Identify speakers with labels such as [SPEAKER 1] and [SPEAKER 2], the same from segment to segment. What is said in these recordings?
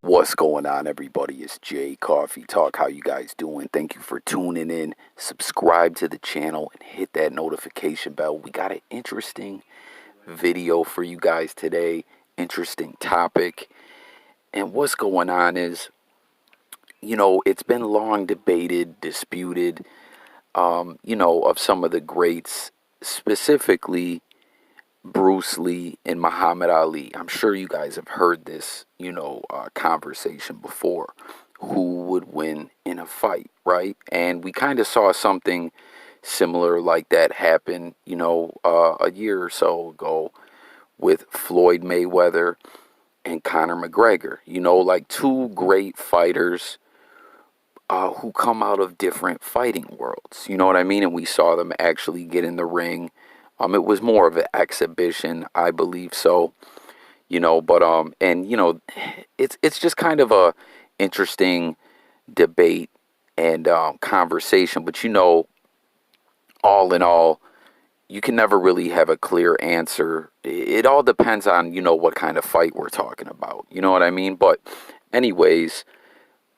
[SPEAKER 1] What's going on, everybody? It's Jay Coffee Talk. How you guys doing? Thank you for tuning in. Subscribe to the channel and hit that notification bell. We got an interesting video for you guys today. Interesting topic. And what's going on is, it's been long debated, disputed, of some of the greats, specifically Bruce Lee and Muhammad Ali. I'm sure you guys have heard this, conversation before. Who would win in a fight, right? And we kind of saw something similar like that happen, a year or so ago with Floyd Mayweather and Conor McGregor. Like two great fighters who come out of different fighting worlds. You know what I mean? And we saw them actually get in the ring. It was more of an exhibition, I believe so, it's just kind of a interesting debate and conversation. But all in all, you can never really have a clear answer. It all depends on what kind of fight we're talking about. You know what I mean? But anyways,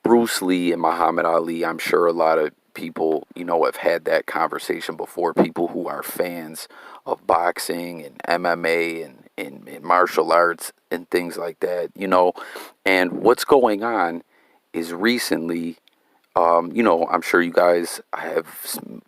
[SPEAKER 1] Bruce Lee and Muhammad Ali, I'm sure a lot of people, have had that conversation before. People who are fans of boxing and MMA and martial arts and things like that, And what's going on is recently, I'm sure you guys have,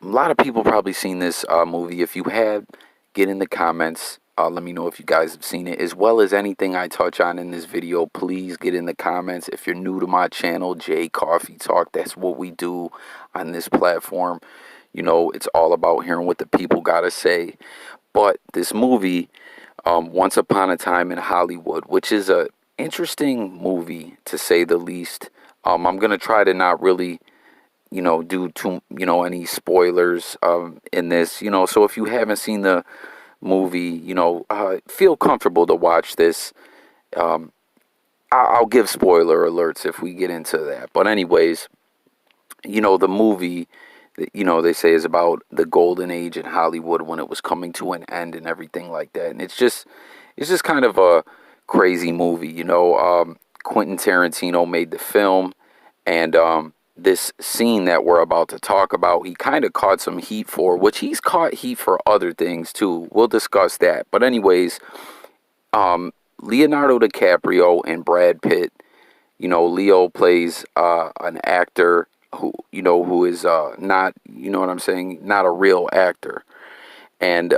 [SPEAKER 1] a lot of people probably seen this movie. If you have, get in the comments. Let me know if you guys have seen it, as well as anything I touch on in this video. Please get in the comments. If you're new to my channel, Jay Coffee Talk, that's what we do on this platform. It's all about hearing what the people got to say. But this movie, Once Upon a Time in Hollywood, which is a interesting movie to say the least. I'm going to try to not really, do too, any spoilers in this, so if you haven't seen the movie, feel comfortable to watch this. I'll give spoiler alerts if we get into that. But anyways, the movie, they say is about the golden age in Hollywood when it was coming to an end and everything like that. And it's just kind of a crazy movie. Quentin Tarantino made the film, and this scene that we're about to talk about, he kind of caught some heat for, which he's caught heat for other things too. We'll discuss that. But anyways, Leonardo Dicaprio and Brad Pitt, Leo plays an actor who is not, what I'm saying, not a real actor. And,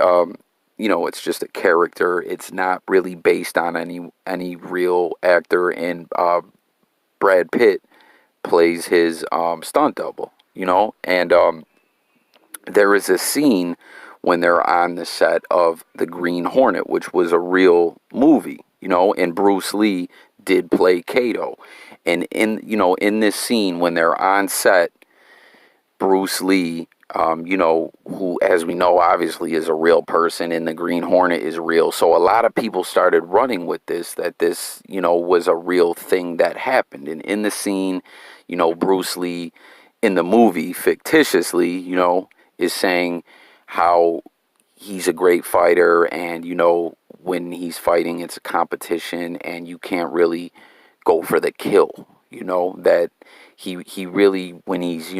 [SPEAKER 1] it's just a character. It's not really based on any real actor. And Brad Pitt plays his stunt double, And there is a scene when they're on the set of The Green Hornet, which was a real movie, and Bruce Lee did play Kato. And in this scene, when they're on set, Bruce Lee, who, as we know, obviously is a real person, and the Green Hornet is real. So a lot of people started running with this, that this, was a real thing that happened. And in the scene, Bruce Lee in the movie, fictitiously, is saying how he's a great fighter, and, when he's fighting, it's a competition, and you can't really go for the kill, that he really, when he's,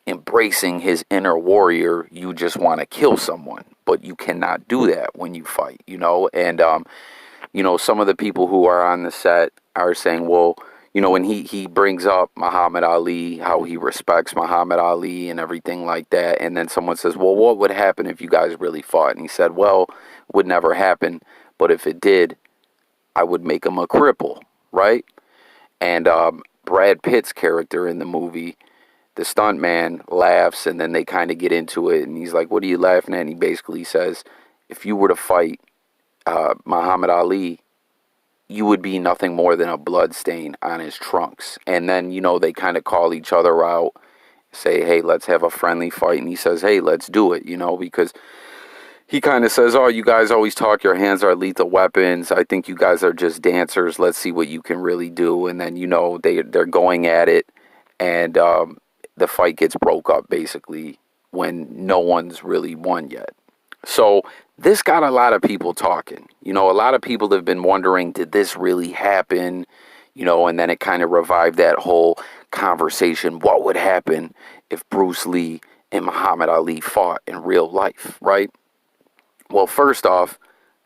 [SPEAKER 1] embracing his inner warrior, you just want to kill someone, but you cannot do that when you fight, and, some of the people who are on the set are saying, well, when he brings up Muhammad Ali, how he respects Muhammad Ali and everything like that, and then someone says, well, what would happen if you guys really fought? And he said, well, it would never happen, but if it did, I would make him a cripple, right? And Brad Pitt's character in the movie, the stuntman, laughs, and then they kind of get into it, and he's like, what are you laughing at? And he basically says, if you were to fight Muhammad Ali, you would be nothing more than a blood stain on his trunks. And then, they kind of call each other out, say, hey, let's have a friendly fight. And he says, hey, let's do it, because he kind of says, oh, you guys always talk your hands are lethal weapons. I think you guys are just dancers. Let's see what you can really do. And then, they're going at it. And the fight gets broke up, basically, when no one's really won yet. So this got a lot of people talking. A lot of people have been wondering, did this really happen? And then it kind of revived that whole conversation. What would happen if Bruce Lee and Muhammad Ali fought in real life, right? Well, first off,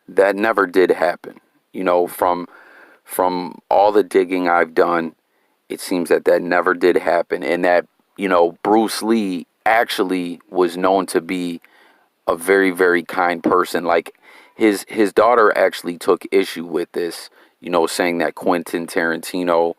[SPEAKER 1] that never did happen. From all the digging I've done, it seems that never did happen, and that Bruce Lee actually was known to be a very, very kind person. Like his daughter actually took issue with this, saying that Quentin Tarantino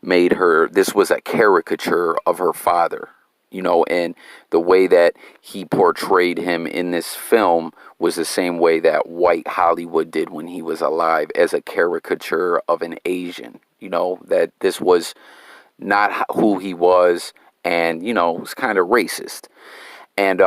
[SPEAKER 1] made her, this was a caricature of her father, and the way that he portrayed him in this film was the same way that white Hollywood did when he was alive, as a caricature of an Asian, that this was not who he was, and, it was kind of racist. And,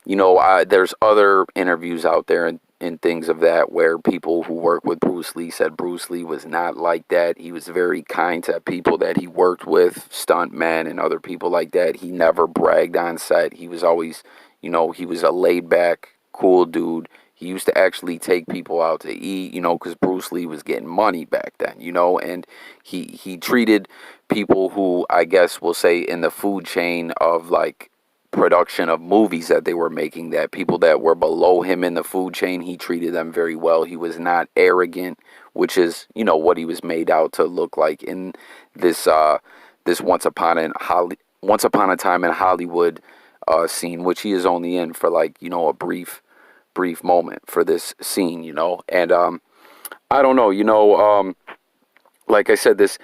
[SPEAKER 1] there's other interviews out there and things of that where people who work with Bruce Lee said Bruce Lee was not like that. He was very kind to people that he worked with, stuntmen and other people like that. He never bragged on set. He was always, he was a laid back, cool dude. He used to actually take people out to eat, because Bruce Lee was getting money back then, and he treated people who, I guess we'll say, in the food chain of like production of movies that they were making, that people that were below him in the food chain, he treated them very well. He was not arrogant, which is, what he was made out to look like in this this once upon a time in Hollywood scene, which he is only in for like, a brief moment for this scene, and I don't know, like I said, this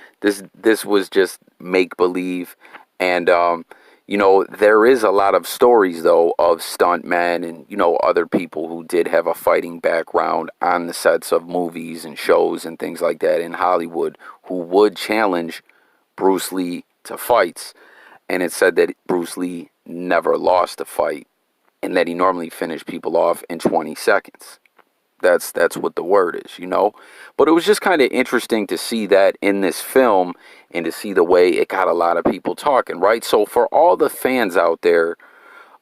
[SPEAKER 1] was just make believe, and there is a lot of stories, though, of stuntmen and, other people who did have a fighting background on the sets of movies and shows and things like that in Hollywood, who would challenge Bruce Lee to fights. And it said that Bruce Lee never lost a fight, and that he normally finished people off in 20 seconds. That's what the word is, But it was just kind of interesting to see that in this film, and to see the way it got a lot of people talking, right? So for all the fans out there,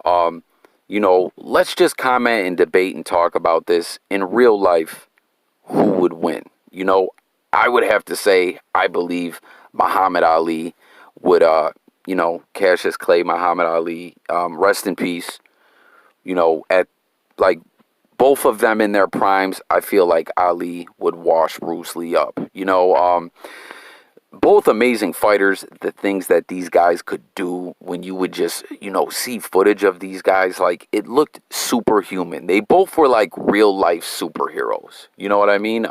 [SPEAKER 1] let's just comment and debate and talk about this in real life. Who would win? I would have to say I believe Muhammad Ali would, Cassius Clay Muhammad Ali, rest in peace. At like both of them in their primes, I feel like Ali would wash Bruce Lee up. Both amazing fighters. The things that these guys could do when you would just, see footage of these guys, like it looked superhuman. They both were like real life superheroes. You know what I mean?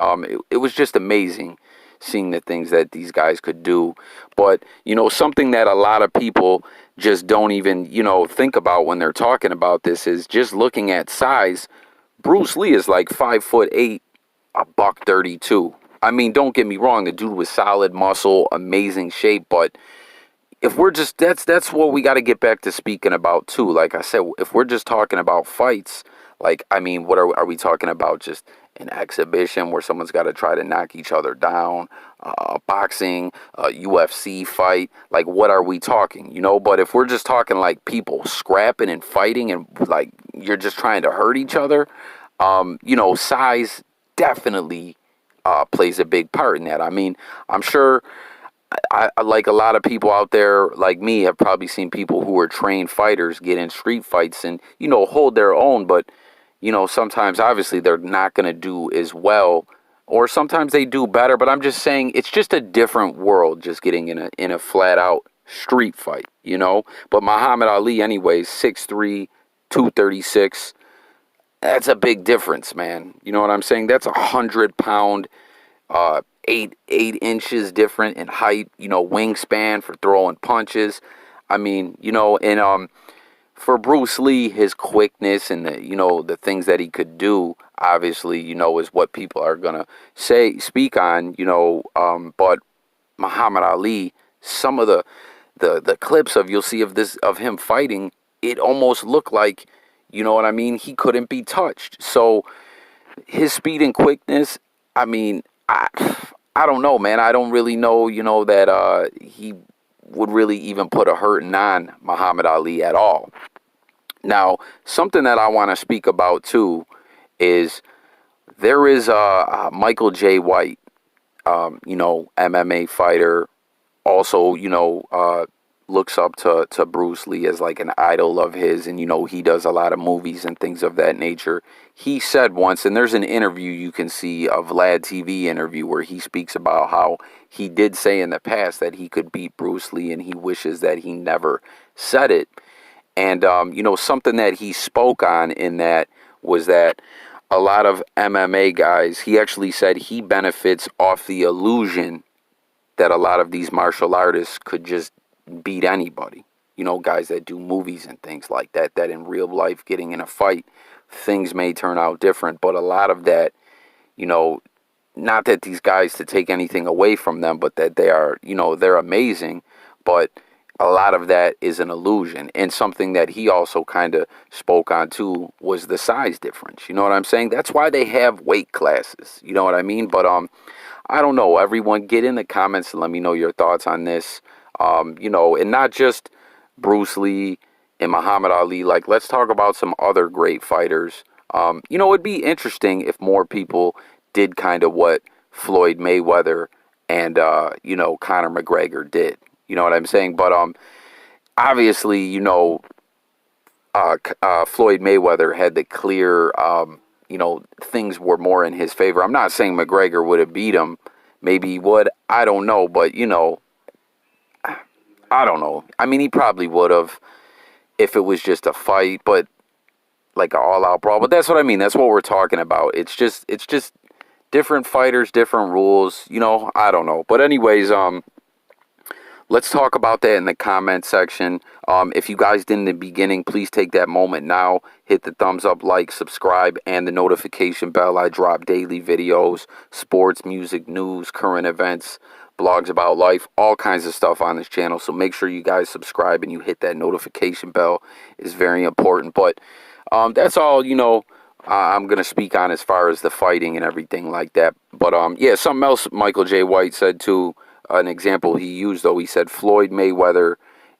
[SPEAKER 1] It was just amazing seeing the things that these guys could do. But, something that a lot of people just don't even, think about when they're talking about this is just looking at size. Bruce Lee is like 5'8", $132. I mean, don't get me wrong, the dude was solid muscle, amazing shape, but if we're just, that's what we got to get back to speaking about too. Like I said, if we're just talking about fights, like, I mean, what are we talking about? Just an exhibition where someone's got to try to knock each other down, boxing, UFC fight, like what are we talking, But if we're just talking like people scrapping and fighting and like you're just trying to hurt each other, size definitely plays a big part in that. I mean, I'm sure I like a lot of people out there like me have probably seen people who are trained fighters get in street fights and, hold their own. But, sometimes obviously they're not going to do as well, or sometimes they do better. But I'm just saying it's just a different world just getting in a flat out street fight, But Muhammad Ali, anyways, 6'3", 236. That's a big difference, man. You know what I'm saying? That's 100-pound, 8 inches different in height, wingspan for throwing punches. I mean, and for Bruce Lee, his quickness and the things that he could do, obviously, is what people are gonna speak on, but Muhammad Ali, some of the clips you'll see of him fighting, it almost looked like, you know what I mean, he couldn't be touched. So his speed and quickness, I mean, I don't know, man. I don't really know, that he would really even put a hurting on Muhammad Ali at all. Now, something that I want to speak about too is there is Michael J. White. MMA fighter. Also, looks up to Bruce Lee as like an idol of his, and he does a lot of movies and things of that nature. He said once, and there's an interview you can see, a Vlad TV interview, where he speaks about how he did say in the past that he could beat Bruce Lee, and he wishes that he never said it. And something that he spoke on in that was that a lot of MMA guys, he actually said he benefits off the illusion that a lot of these martial artists could just beat anybody. Guys that do movies and things like that, that in real life, getting in a fight, things may turn out different. But a lot of that, not that these guys, to take anything away from them, but that they are, they're amazing. But a lot of that is an illusion. And something that he also kind of spoke on too was the size difference. You know what I'm saying? That's why they have weight classes. You know what I mean? But I don't know. Everyone, get in the comments and let me know your thoughts on this. And not just Bruce Lee and Muhammad Ali. Like, let's talk about some other great fighters. It'd be interesting if more people did kind of what Floyd Mayweather and, Conor McGregor did. You know what I'm saying? But obviously, Floyd Mayweather had the clear, things were more in his favor. I'm not saying McGregor would have beat him. Maybe he would. I don't know. But, I don't know. I mean, he probably would have if it was just a fight, but like an all-out brawl. But that's what I mean. That's what we're talking about. It's just different fighters, different rules. I don't know. But anyways, let's talk about that in the comment section. If you guys did in the beginning, please take that moment now. Hit the thumbs up, like, subscribe, and the notification bell. I drop daily videos, sports, music, news, current events, blogs about life, all kinds of stuff on this channel. So make sure you guys subscribe and you hit that notification bell. It's very important. But that's all, I'm going to speak on as far as the fighting and everything like that. But something else Michael J. White said too. An example he used, though, he said Floyd Mayweather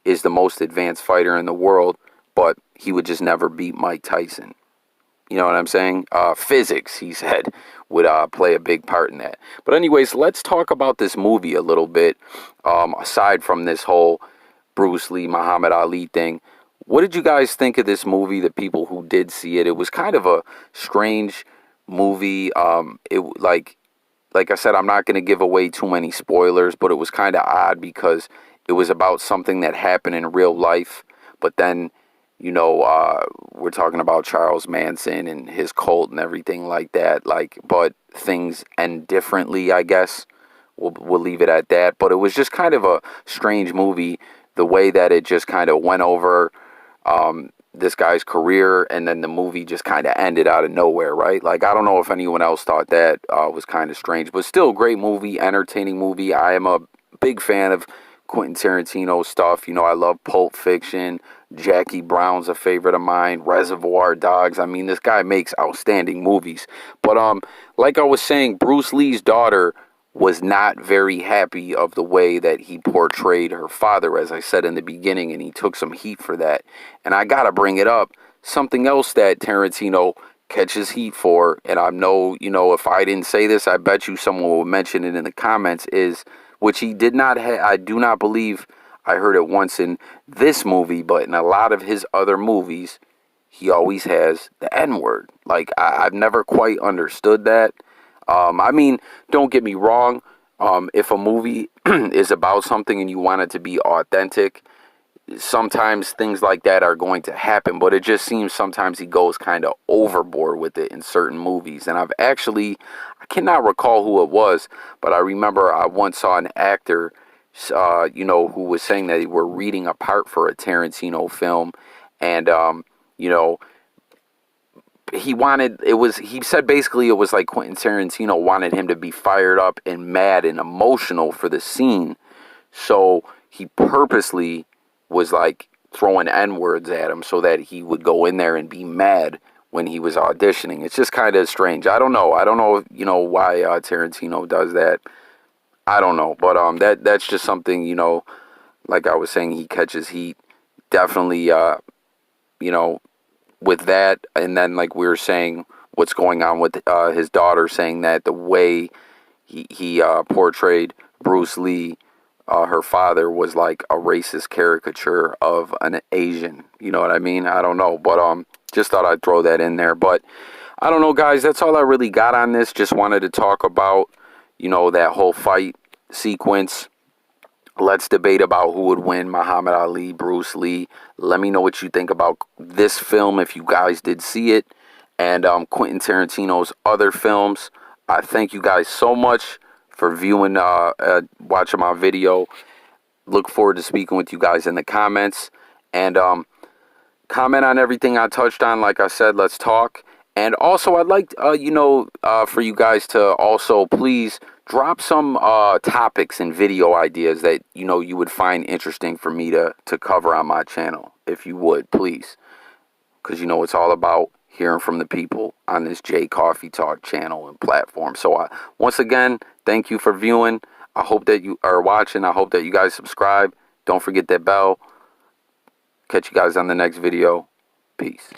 [SPEAKER 1] is the most advanced fighter in the world, but he would just never beat Mike Tyson. You know what I'm saying? Physics, he said, would play a big part in that. But anyways, let's talk about this movie a little bit. Aside from this whole Bruce Lee, Muhammad Ali thing, what did you guys think of this movie, the people who did see it? It was kind of a strange movie. Like I said, I'm not going to give away too many spoilers, but it was kind of odd because it was about something that happened in real life. But then, we're talking about Charles Manson and his cult and everything like that. But things end differently, I guess. We'll leave it at that. But it was just kind of a strange movie, the way that it just kind of went over this guy's career, and then the movie just kind of ended out of nowhere, right? Like, I don't know if anyone else thought that was kind of strange, but still great movie, entertaining movie. I am a big fan of Quentin Tarantino stuff. I love Pulp Fiction. Jackie Brown's a favorite of mine. Reservoir Dogs. I mean, this guy makes outstanding movies. But like I was saying, Bruce Lee's daughter was not very happy of the way that he portrayed her father, as I said in the beginning, and he took some heat for that. And I gotta bring it up. Something else that Tarantino catches heat for, and I know, if I didn't say this, I bet you someone will mention it in the comments, is, which he did not have, I do not believe I heard it once in this movie, but in a lot of his other movies, he always has the N-word. Like, I've never quite understood that. I mean, don't get me wrong. If a movie is about something and you want it to be authentic, sometimes things like that are going to happen. But it just seems sometimes he goes kind of overboard with it in certain movies. And I cannot recall who it was, but I remember I once saw an actor, who was saying that they were reading a part for a Tarantino film. And, he said basically it was like Quentin Tarantino wanted him to be fired up and mad and emotional for the scene. So he purposely was like throwing N-words at him so that he would go in there and be mad when he was auditioning. It's just kind of strange. I don't know, why Tarantino does that. I don't know. But that's just something, like I was saying, he catches heat. Definitely, with that, and then like we were saying, what's going on with his daughter, saying that the way he portrayed Bruce Lee. Her father was like a racist caricature of an Asian. You know what I mean? I don't know, but just thought I'd throw that in there. But I don't know, guys. That's all I really got on this. Just wanted to talk about, that whole fight sequence. Let's debate about who would win, Muhammad Ali, Bruce Lee. Let me know what you think about this film if you guys did see it, and Quentin Tarantino's other films. I thank you guys so much for viewing, watching my video. Look forward to speaking with you guys in the comments, and comment on everything I touched on. Like I said, let's talk. And also, I'd like, for you guys to also please drop some topics and video ideas that, you would find interesting for me to cover on my channel. If you would, please. Because, it's all about hearing from the people on this J Coffee Talk channel and platform. So, once again, thank you for viewing. I hope that you are watching. I hope that you guys subscribe. Don't forget that bell. Catch you guys on the next video. Peace.